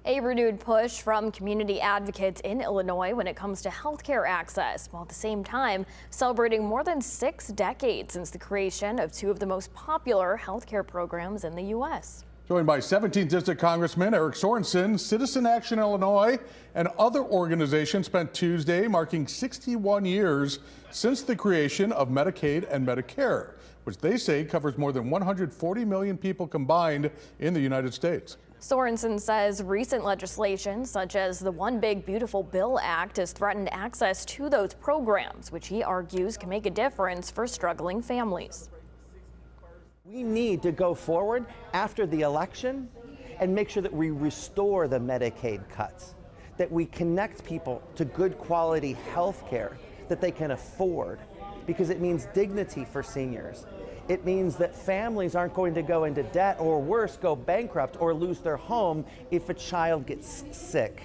A renewed push from community advocates in Illinois when it comes to healthcare access, while at the same time celebrating more than 6 decades since the creation of two of the most popular healthcare programs in the U.S. Joined by 17th District Congressman Eric Sorensen, Citizen Action Illinois and other organizations spent Tuesday marking 61 years since the creation of Medicaid and Medicare, which they say covers more than 140 million people combined in the United States. Sorensen says recent legislation, such as the One Big Beautiful Bill Act, has threatened access to those programs, which he argues can make a difference for struggling families. We need to go forward after the election and make sure that we restore the Medicaid cuts, that we connect people to good quality health care that they can afford, because it means dignity for seniors. It means that families aren't going to go into debt or worse, go bankrupt or lose their home if a child gets sick.